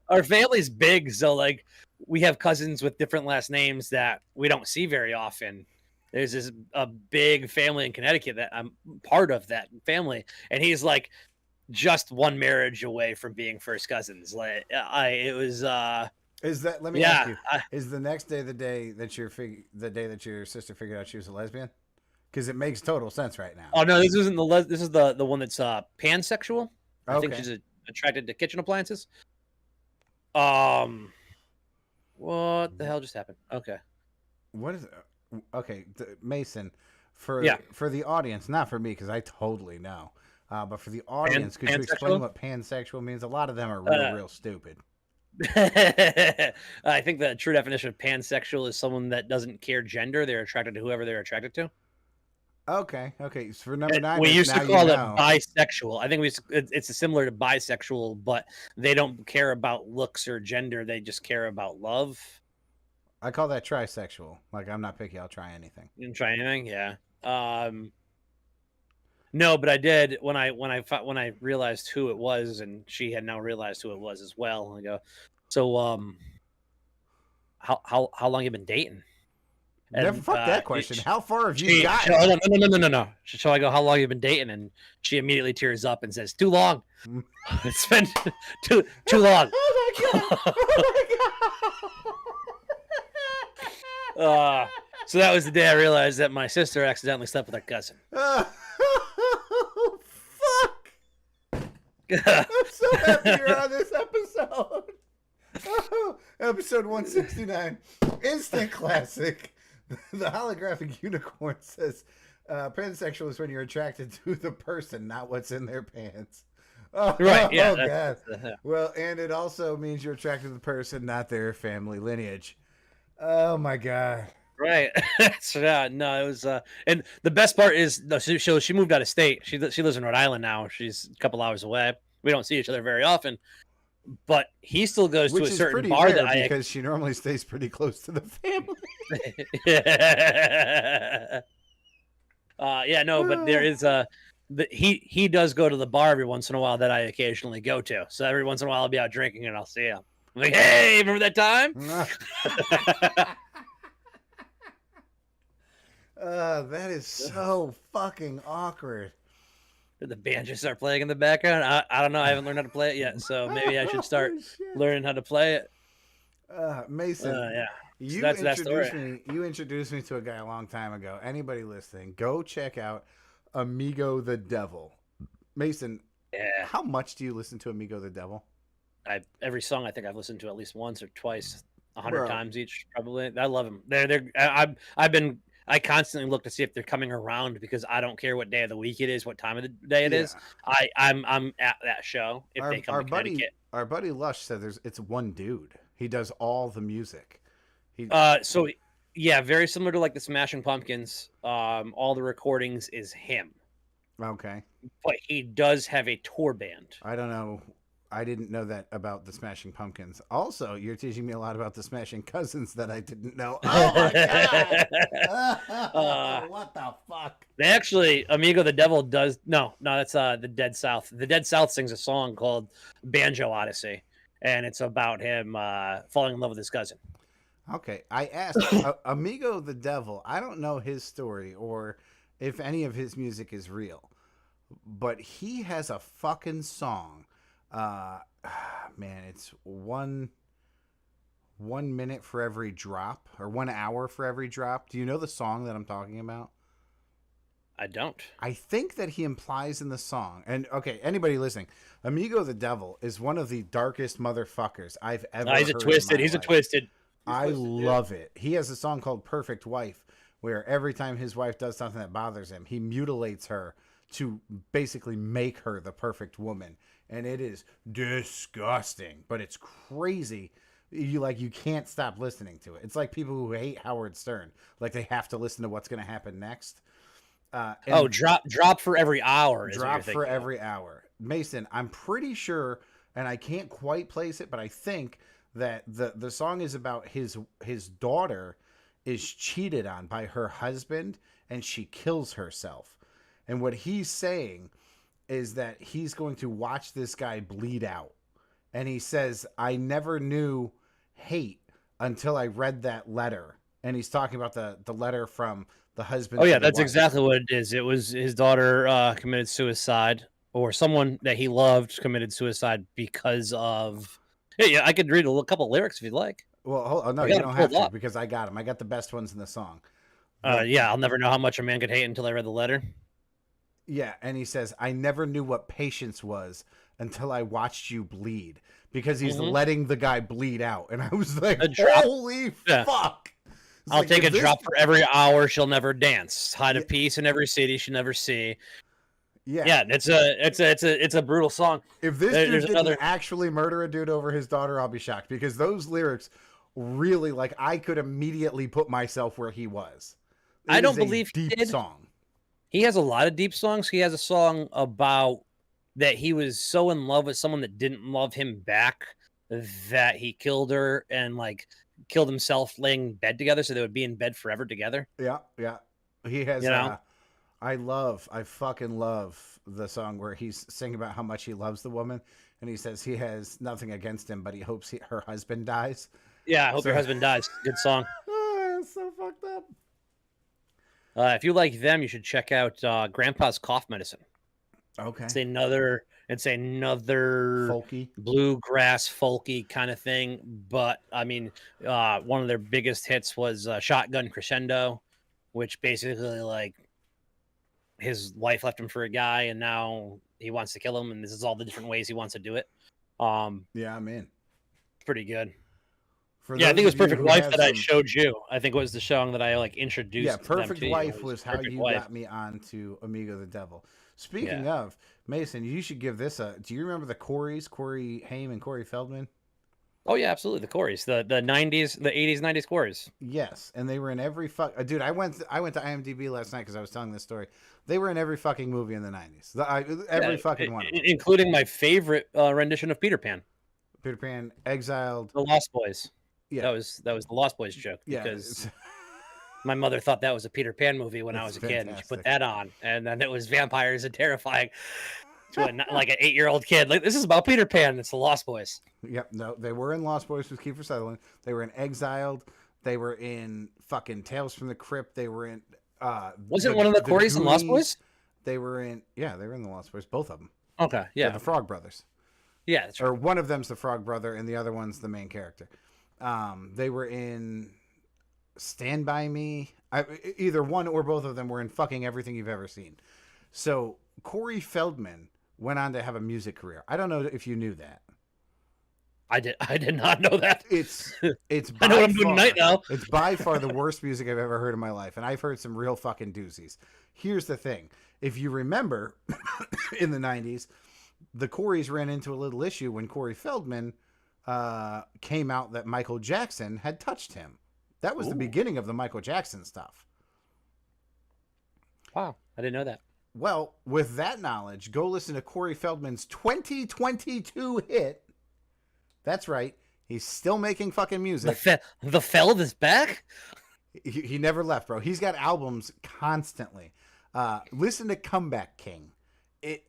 our family's big, so like we have cousins with different last names that we don't see very often." There's a big family in Connecticut that I'm part of that family, and he's like just one marriage away from being first cousins. Like it was. Is that? Let me ask you. Is the next day the day that your sister figured out she was a lesbian? Because it makes total sense right now. Oh no, this isn't this is the one that's pansexual. I think she's attracted to kitchen appliances. What the hell just happened? Okay. What is? Okay, Mason, for the audience, not for me because I totally know, but for the audience, could you explain what pansexual means? A lot of them are real stupid. I think the true definition of pansexual is someone that doesn't care gender; they're attracted to whoever they're attracted to. Okay. So for number 9, we used to call it bisexual. I think it's similar to bisexual, but they don't care about looks or gender; they just care about love. I call that trisexual. Like, I'm not picky. I'll try anything. You can try anything, yeah. No, but I did when I realized who it was, and she had now realized who it was as well. I go, so how long you been dating? And, fuck that question. How far have you gotten? No. So I go, how long you been dating? And she immediately tears up and says, "Too long. It's been too long." Oh my god! So that was the day I realized that my sister accidentally slept with her cousin. Oh, fuck! I'm so happy you're on this episode. Oh, episode 169, instant classic. The holographic unicorn says, pansexual is when you're attracted to the person, not what's in their pants. Oh, right, yeah. Oh, God. Well, and it also means you're attracted to the person, not their family lineage. Oh my god! Right? So no, it was. And the best part is, no, she moved out of state. She lives in Rhode Island now. She's a couple hours away. We don't see each other very often, but he still goes to a certain bar that because she normally stays pretty close to the family. Yeah, no, but there is he does go to the bar every once in a while that I occasionally go to. So every once in a while I'll be out drinking and I'll see him. I'm like, "Hey, remember that time?" That is so fucking awkward. Did the banjo start playing in the background? I don't know. I haven't learned how to play it yet, so maybe I should start learning how to play it. Mason, yeah. You introduced me to a guy a long time ago. Anybody listening, go check out Amigo the Devil. Mason, how much do you listen to Amigo the Devil? Every song I think I've listened to at least once or twice, 100 times each, probably. I love them. I constantly look to see if they're coming around because I don't care what day of the week it is, what time of the day it is. I'm at that show if they come to Connecticut. Our buddy Lush said it's one dude. He does all the music. So yeah, very similar to like the Smashing Pumpkins. All the recordings is him. Okay. But he does have a tour band. I don't know. I didn't know that about the Smashing Pumpkins. Also, you're teaching me a lot about the Smashing Cousins that I didn't know. Oh my god! What the fuck? They actually, Amigo the Devil does that's the Dead South. The Dead South sings a song called Banjo Odyssey, and it's about him falling in love with his cousin. Okay, I asked Amigo the Devil. I don't know his story or if any of his music is real, but he has a fucking song Man, it's 1 minute for every drop, or 1 hour for every drop. Do you know the song that I'm talking about? I don't. I think that he implies in the song, and okay, anybody listening, Amigo the Devil is one of the darkest motherfuckers I've ever heard. He's a twisted. He's a twisted. I love it. He has a song called Perfect Wife, where every time his wife does something that bothers him, he mutilates her to basically make her the perfect woman. And it is disgusting, but it's crazy. You can't stop listening to it. It's like people who hate Howard Stern, like they have to listen to what's going to happen next. Drop for every hour. Drop for every hour. Mason, I'm pretty sure, and I can't quite place it, but I think that the song is about his daughter is cheated on by her husband, and she kills herself. And what he's saying is that he's going to watch this guy bleed out. And he says, I never knew hate until I read that letter. And he's talking about the letter from the husband. Oh, yeah, that's exactly what it is. It was his daughter committed suicide, or someone that he loved committed suicide because of... Yeah, I could read a couple lyrics if you'd like. Well, no, you don't have to, because I got them. I got the best ones in the song. Yeah, I'll never know how much a man could hate until I read the letter. Yeah, and he says, I never knew what patience was until I watched you bleed, because he's letting the guy bleed out. And I was like, holy fuck. I'll take a drop for every hour she'll never dance. Hide a piece in every city she'll never see. Yeah, it's a brutal song. If this dude didn't actually murder a dude over his daughter, I'll be shocked, because those lyrics really, like, I could immediately put myself where he was. I don't believe he did. Song. He has a lot of deep songs. He has a song about that he was so in love with someone that didn't love him back that he killed her and like killed himself laying in bed together so they would be in bed forever together. Yeah. He has, I fucking love the song where he's singing about how much he loves the woman, and he says he has nothing against him, but he hopes her husband dies. Yeah, I hope your husband dies. Good song. It's so fucked up. If you like them, you should check out Grandpa's Cough Medicine. Okay. It's another folky, bluegrass folky kind of thing. But I mean, one of their biggest hits was Shotgun Crescendo, which basically like his wife left him for a guy and now he wants to kill him, and this is all the different ways he wants to do it. Yeah, I'm in. Pretty good. I think it was Perfect Wife that I showed you. I think it was the song that I like introduced. Yeah, Perfect Wife was how you got me onto Amigo the Devil. Speaking of, Mason, you should give this a... Do you remember the Coreys, Corey Haim and Corey Feldman? Oh, yeah, absolutely. The Coreys, the 90s, the 80s, 90s Coreys. Yes, and they were in every dude, I went to IMDb last night because I was telling this story. They were in every fucking movie in the 90s. Every fucking one of them. Including my favorite rendition of Peter Pan. Peter Pan, Exiled. The Lost Boys. Yeah. That was the Lost Boys joke, because my mother thought that was a Peter Pan movie when I was a kid, and she put that on, and then it was vampires and terrifying to like an 8-year-old kid. Like, this is about Peter Pan. It's the Lost Boys. Yep. No, they were in Lost Boys with Kiefer Sutherland. They were in Exiled. They were in fucking Tales from the Crypt. They were in. Wasn't one of the Coreys in Lost Boys? They were in. Yeah, they were in the Lost Boys. Both of them. Okay. Yeah. The Frog Brothers. Yeah, that's right. Or one of them's the Frog Brother, and the other one's the main character. They were in Stand By Me. Either one or both of them were in fucking everything you've ever seen. So Corey Feldman went on to have a music career. I don't know if you knew that. I did not know that. It's I know what I'm doing tonight now. It's by far the worst music I've ever heard in my life, and I've heard some real fucking doozies. Here's the thing. If you remember, in the 90s, the Coreys ran into a little issue when Corey Feldman came out that Michael Jackson had touched him. That was the beginning of the Michael Jackson stuff. Wow, I didn't know that. Well, with that knowledge, go listen to Corey Feldman's 2022 hit. That's right. He's still making fucking music. The Feld is back? He never left, bro. He's got albums constantly. Listen to Comeback King.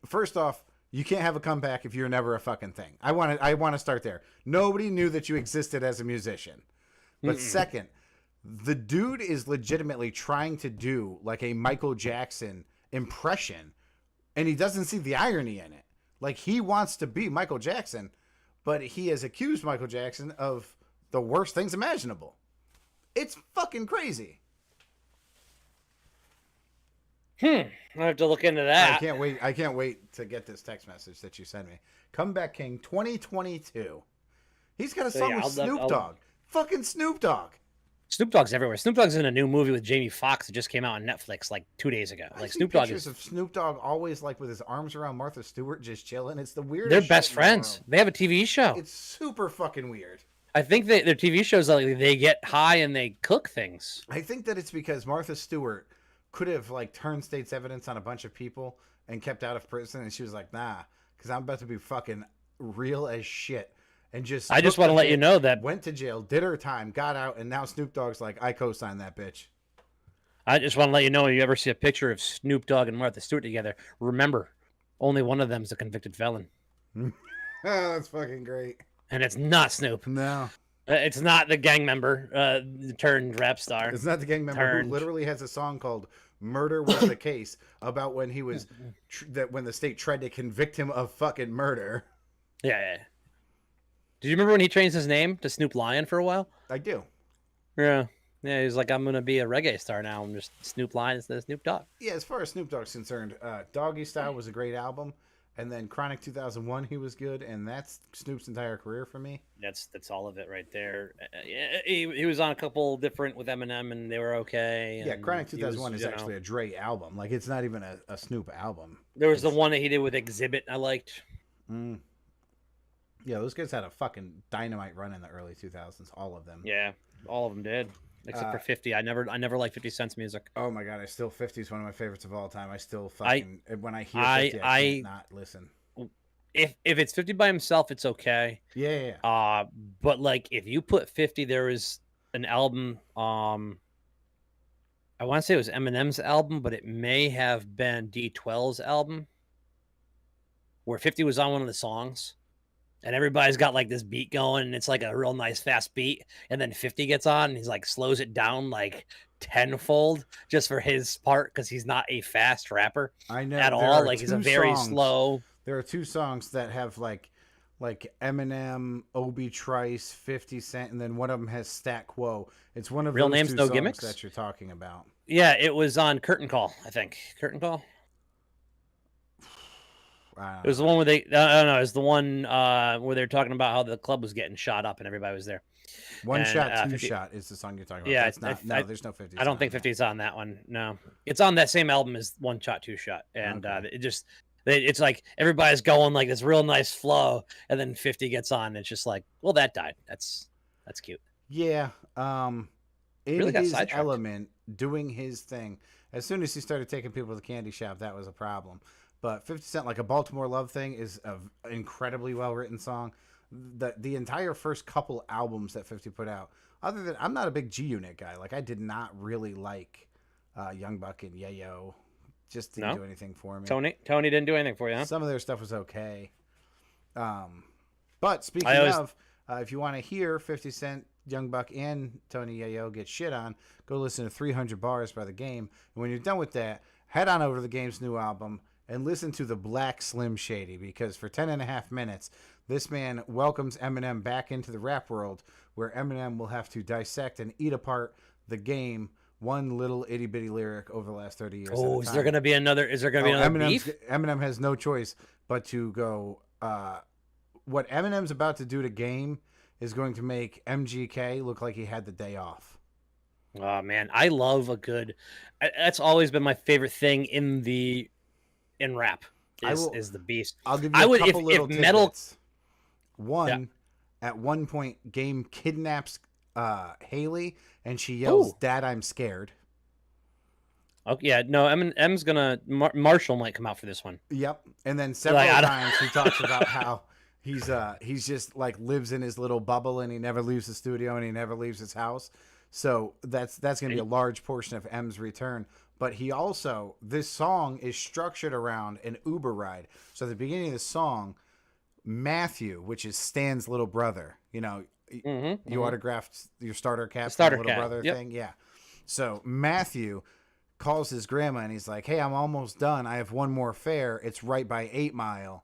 First off, you can't have a comeback if you're never a fucking thing. I want to start there. Nobody knew that you existed as a musician. But second, the dude is legitimately trying to do like a Michael Jackson impression, and he doesn't see the irony in it. Like, he wants to be Michael Jackson, but he has accused Michael Jackson of the worst things imaginable. It's fucking crazy. I have to look into that. I can't wait to get this text message that you sent me. Comeback King 2022. He's got a song with Snoop Dogg. Fucking Snoop Dogg. Snoop Dogg's everywhere. Snoop Dogg's in a new movie with Jamie Foxx that just came out on Netflix like 2 days ago. Like Snoop Dogg is of Snoop Dogg always like with his arms around Martha Stewart, just chilling. It's the weirdest. They're best friends. They have a TV show. It's super fucking weird. I think their TV shows like they get high and they cook things. I think that it's because Martha Stewart could have like turned state's evidence on a bunch of people and kept out of prison, and she was like, nah, because I'm about to be fucking real as shit. And I just want to let you know that went to jail, did her time, got out, and now Snoop Dogg's like, I co-signed that bitch. I just want to let you know, if you ever see a picture of Snoop Dogg and Martha Stewart together, remember, only one of them's a convicted felon. Oh, that's fucking great. And it's not Snoop. No. It's not the gang member turned rap star. It's not the gang member who literally has a song called "Murder Was the Case" about when he was when the state tried to convict him of fucking murder. Yeah. Did you remember when he changed his name to Snoop Lion for a while? I do. Yeah. Yeah, he was like, I'm going to be a reggae star now. I'm just Snoop Lion instead of Snoop Dogg. Yeah, as far as Snoop Dogg's concerned, Doggy Style was a great album. And then Chronic 2001, he was good. And that's Snoop's entire career for me. That's all of it right there. He was on a couple different with Eminem, and they were okay. Yeah, Chronic 2001 is actually a Dre album. Like, it's not even a Snoop album. There was the one that he did with Exhibit I liked. Yeah, those guys had a fucking dynamite run in the early 2000s, all of them. Yeah, all of them did, except for 50. I never liked 50 Cent's music. Oh my god, 50 is one of my favorites of all time. I still fucking when I hear 50, I can't not listen. If it's 50 by himself, it's okay. Yeah. But like if you put 50, there is an album. I want to say it was Eminem's album, but it may have been D12's album, where 50 was on one of the songs. And everybody's got like this beat going, and it's like a real nice fast beat. And then 50 gets on, and he's like slows it down like tenfold just for his part because he's not a fast rapper. I know at all. Like he's a very slow. There are two songs that have like Eminem, Obi Trice, 50 Cent, and then one of them has Stat Quo. It's one of Real those Names, two No songs Gimmicks that you're talking about. Yeah, it was on Curtain Call, I think. Curtain Call. It was the one where they. I don't know. It was the one where they're talking about how the club was getting shot up and everybody was there. One Shot, Two 50, Shot is the song you're talking about. Yeah, that's not, no, there's no 50. I don't think 50's on that one. No, it's on that same album as One Shot, Two Shot, and it's like everybody's going like this real nice flow, and then 50 gets on. And it's just like, well, that died. That's cute. Yeah. In really his element, doing his thing. As soon as he started taking people to the candy shop, that was a problem. But 50 Cent, like a Baltimore Love Thing, is an incredibly well-written song. The entire first couple albums that 50 put out, other than, I'm not a big G-Unit guy. Like, I did not really like Young Buck and Yayo. Just didn't do anything for me. Tony didn't do anything for you, huh? Some of their stuff was okay. But speaking of, if you want to hear 50 Cent, Young Buck, and Tony Yayo get shit on, go listen to 300 Bars by The Game. And when you're done with that, head on over to The Game's new album and listen to the Black Slim Shady, because for 10.5 minutes, this man welcomes Eminem back into the rap world, where Eminem will have to dissect and eat apart The Game, one little itty bitty lyric over the last 30 years. Oh, is there going to be another? Is there going to be another beef? Eminem has no choice but to go. What Eminem's about to do to Game is going to make MGK look like he had the day off. Oh man, I love a good. That's always been my favorite thing in rap is the beast. I'll give you a couple little tidbits. Metal. At one point, Game kidnaps Haley, and she yells, "Dad, I'm scared." Oh yeah, no, M's gonna Marshall might come out for this one. Yep, and then several times he talks about how he's just like lives in his little bubble, and he never leaves the studio, and he never leaves his house. So that's gonna be a large portion of M's return. But he also, this song is structured around an Uber ride. So at the beginning of the song, Matthew, which is Stan's little brother, you autographed your starter cap, starter little cap. brother thing. Yeah. So Matthew calls his grandma and he's like, "Hey, I'm almost done. I have one more fare. It's right by 8 Mile."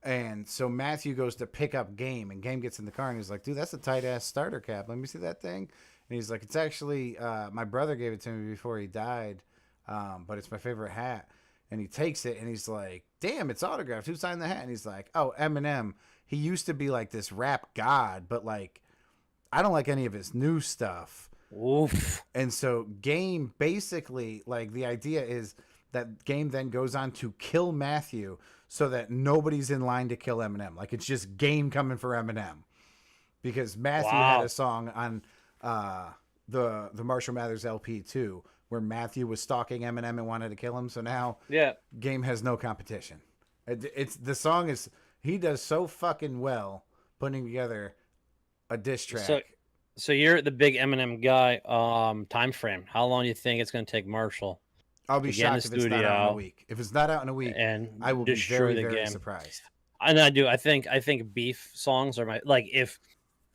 And so Matthew goes to pick up Game, and Game gets in the car, and he's like, dude, that's a tight-ass starter cap. Let me see that thing. And he's like, it's actually, my brother gave it to me before he died, but it's my favorite hat. And he takes it, and he's like, damn, it's autographed. Who signed the hat? And he's like, oh, Eminem. He used to be like this rap god, but like, I don't like any of his new stuff. Oof. And so Game basically, like, the idea is that Game then goes on to kill Matthew so that nobody's in line to kill Eminem. Like, it's just Game coming for Eminem. Because Matthew had a song on the Marshall Mathers LP too, where Matthew was stalking Eminem and wanted to kill him. So now Game has no competition. It's the song is, he does so fucking well putting together a diss track. So you're the big Eminem guy. Time frame. How long do you think it's going to take Marshall? I'll be shocked if it's not out in a week. If it's not out in a week, and I will be very, very surprised. And I do. I think beef songs are like if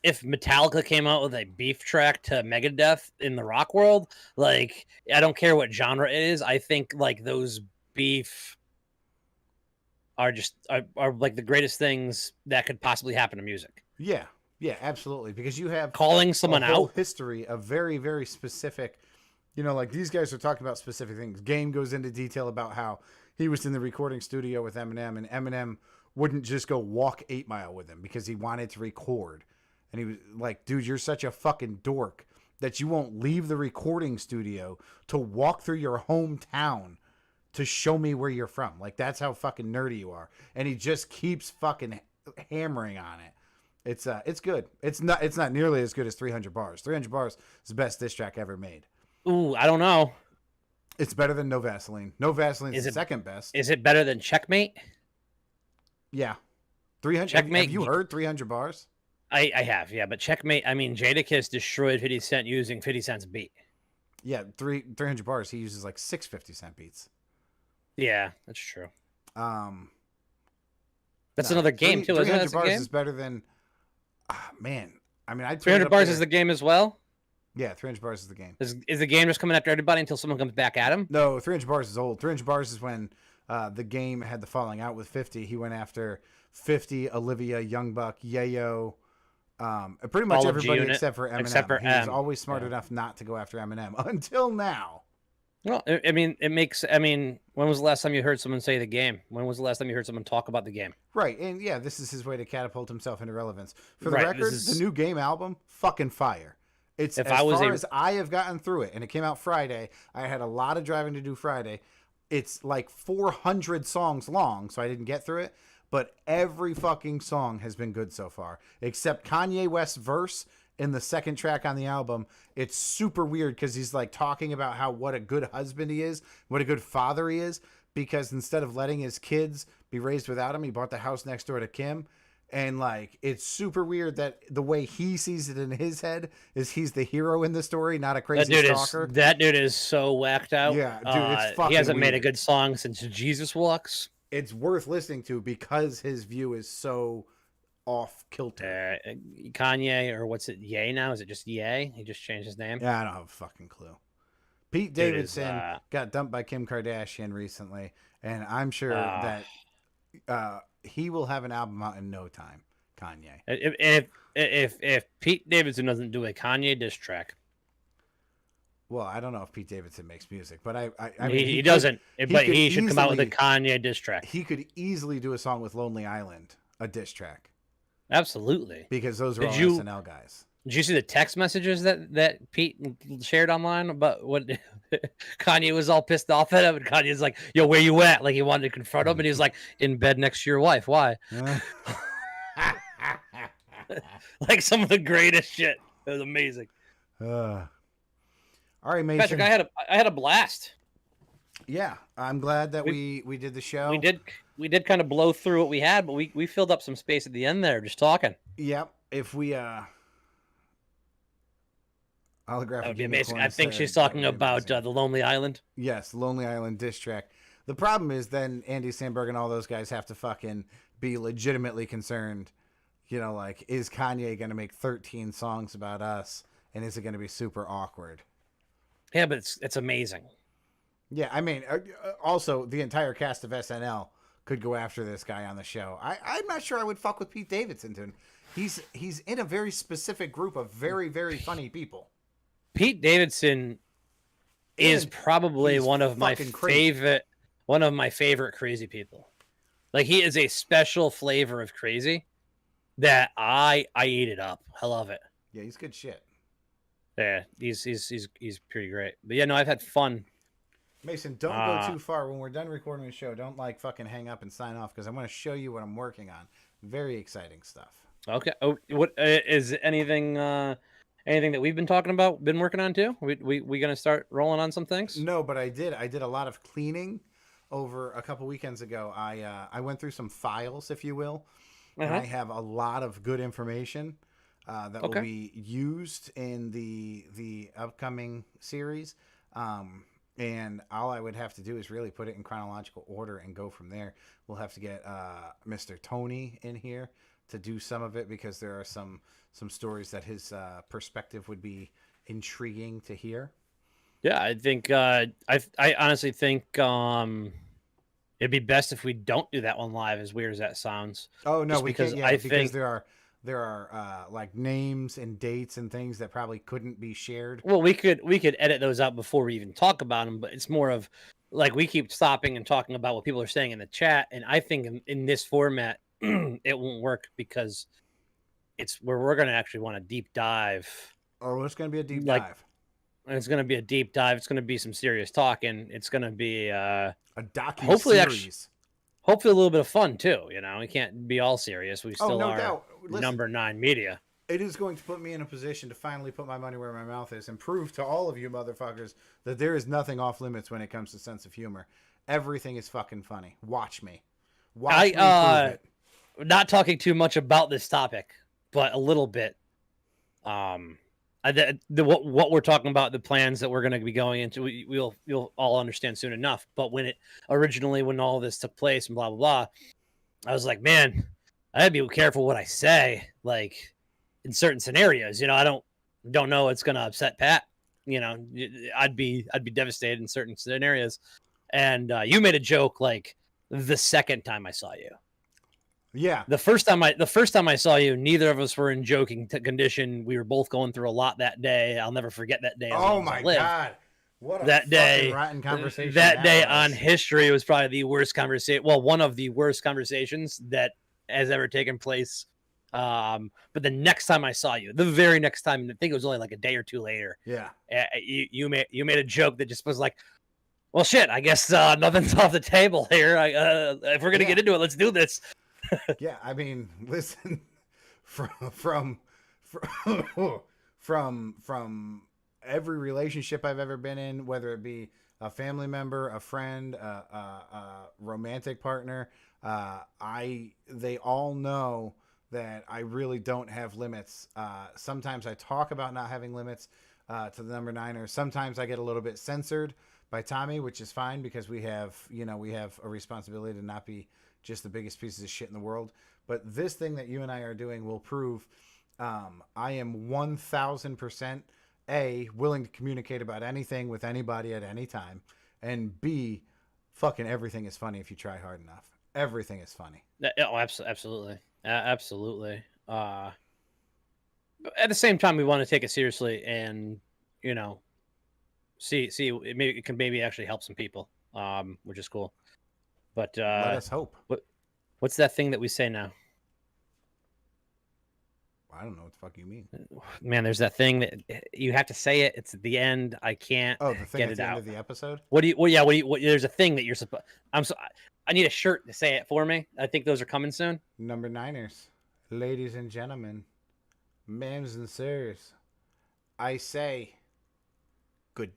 Metallica came out with a beef track to Megadeth in the rock world, like I don't care what genre it is. I think like those beef are just are like the greatest things that could possibly happen to music. Yeah, absolutely. Because you have calling someone a whole out history of very, very specific. You know, like these guys are talking about specific things. Game goes into detail about how he was in the recording studio with Eminem, and Eminem wouldn't just go walk 8 Mile with him because he wanted to record. And he was like, dude, you're such a fucking dork that you won't leave the recording studio to walk through your hometown to show me where you're from. Like, that's how fucking nerdy you are. And he just keeps fucking hammering on it. It's good. It's not nearly as good as 300 Bars. 300 Bars is the best diss track ever made. Ooh, I don't know. It's better than No Vaseline. No Vaseline is the second best. Is it better than Checkmate? Yeah. 300. Checkmate. Have you heard 300 Bars? I have, yeah. But Checkmate, I mean, Jadakiss destroyed 50 Cent using 50 Cent's beat. Yeah, 300 Bars, he uses like 6 50 Cent beats. Yeah, that's true. That's No, another game, too, isn't it? 300 Bars is better than... man, I mean, 300 Bars is the game as well? Yeah, 300 Bars is the game. Is the game just coming after everybody until someone comes back at him? No, 300 Bars is old. 300 Bars is when the game had the falling out with 50. He went after 50, Olivia, Young Buck, Yayo, pretty much everybody except for Eminem. He was always smart enough not to go after Eminem until now. Well, I mean, when was the last time you heard someone say the game? When was the last time you heard someone talk about the game? Right, and yeah, this is his way to catapult himself into relevance. For the record, the new Game album, fucking fire. It's as far as I have gotten through it, and it came out Friday. I had a lot of driving to do Friday. It's like 400 songs long, so I didn't get through it. But every fucking song has been good so far, except Kanye West's verse in the second track on the album. It's super weird because he's like talking about what a good husband he is, what a good father he is, because instead of letting his kids be raised without him, he bought the house next door to Kim. And like, it's super weird that the way he sees it in his head is he's the hero in the story, not a crazy stalker. That dude is so whacked out. Yeah, dude, it's fucking he hasn't weird. made a good song since Jesus Walks. It's worth listening to because his view is so off kilter. Kanye, or what's it, Ye now? Is it just Ye? He just changed his name? Yeah, I don't have a fucking clue. Pete Davidson got dumped by Kim Kardashian recently, and I'm sure that he will have an album out in no time. Kanye. If Pete Davidson doesn't do a Kanye diss track, well, I don't know if Pete Davidson makes music, but I mean, he doesn't. But he should come out with a Kanye diss track. He could easily do a song with Lonely Island, a diss track. Absolutely, because those are all SNL guys. Did you see the text messages that Pete shared online about what Kanye was all pissed off at him? And Kanye's like, yo, where you at? Like, he wanted to confront him, and he was like, in bed next to your wife. Why? Like, some of the greatest shit. It was amazing. All right, Mason. Patrick, I had a blast. Yeah, I'm glad that we did the show. We did kind of blow through what we had, but we filled up some space at the end there just talking. Yep. If we holographic, that would be amazing. I think she's talking about the Lonely Island. Yes, Lonely Island diss track. The problem is then Andy Samberg and all those guys have to fucking be legitimately concerned. You know, like, is Kanye going to make 13 songs about us, and is it going to be super awkward? Yeah, but it's amazing. Yeah, I mean, also the entire cast of SNL could go after this guy on the show. I'm not sure I would fuck with Pete Davidson. He's in a very specific group of very, very funny people. Pete Davidson is probably he's one of my fucking crazy. favorite crazy people. Like, he is a special flavor of crazy that I eat it up. I love it. Yeah, he's good shit. Yeah, he's pretty great. But yeah, no, I've had fun. Mason, don't go too far. When we're done recording the show, don't like fucking hang up and sign off, because I want to show you what I'm working on. Very exciting stuff. Okay. Oh, what is anything that we've been talking about, been working on too? We gonna start rolling on some things? No, but I did a lot of cleaning over a couple weekends ago. I went through some files, if you will, and I have a lot of good information that will be used in the upcoming series. And all I would have to do is really put it in chronological order and go from there. We'll have to get Mr. Tony in here to do some of it, because there are some stories that his perspective would be intriguing to hear. Yeah, I think I honestly think it'd be best if we don't do that one live, as weird as that sounds. Oh no, we can't. Yeah, because think there are like names and dates and things that probably couldn't be shared. Well, we could edit those out before we even talk about them, but it's more of like we keep stopping and talking about what people are saying in the chat, and I think in this format it won't work, because it's where we're going to actually want to deep dive. Oh, it's going to be a deep dive. And it's going to be a deep dive. It's going to be some serious talking. It's going to be a docu-series. Hopefully a little bit of fun too. You know, we can't be all serious. We still no are doubt. Listen, number 9 media. It is going to put me in a position to finally put my money where my mouth is and prove to all of you motherfuckers that there is nothing off limits when it comes to sense of humor. Everything is fucking funny. Watch me. Watch me prove it. Not talking too much about this topic, but a little bit. What we're talking about, the plans that we're going to be going into, you'll all understand soon enough. But when all this took place and blah blah blah, I was like, man, I gotta be careful what I say. Like, in certain scenarios, you know, I don't know it's going to upset Pat. You know, I'd be devastated in certain scenarios. And you made a joke like the second time I saw you. Yeah. The first time I saw you, neither of us were in joking condition. We were both going through a lot that day. I'll never forget that day. Oh my God. What a that day, rotten conversation. That day on history was probably the worst conversation. Well, one of the worst conversations that has ever taken place. But the next time I saw you, the very next time, I think it was only like a day or two later. Yeah. You made a joke that just was like, well, shit, I guess nothing's off the table here. If we're going to get into it, let's do this. Yeah, I mean, listen, from every relationship I've ever been in, whether it be a family member, a friend, a romantic partner, they all know that I really don't have limits. Sometimes I talk about not having limits to the number 9ers. Sometimes I get a little bit censored by Tommy, which is fine, because we have a responsibility to not be just the biggest pieces of shit in the world. But this thing that you and I are doing will prove I am 1,000% A, willing to communicate about anything with anybody at any time, and B, fucking everything is funny if you try hard enough. Everything is funny. Oh, absolutely. Absolutely. At the same time, we want to take it seriously and, you know, see it can maybe actually help some people, which is cool. But let us hope. What's that thing that we say now? I don't know what the fuck you mean. Man, there's that thing that you have to say it. It's at the end. I can't. Oh, the thing get at it the out. end of the episode. There's a thing that you're supposed. I need a shirt to say it for me. I think those are coming soon. Number 9ers, ladies and gentlemen, ma'ams and sirs, I say good day.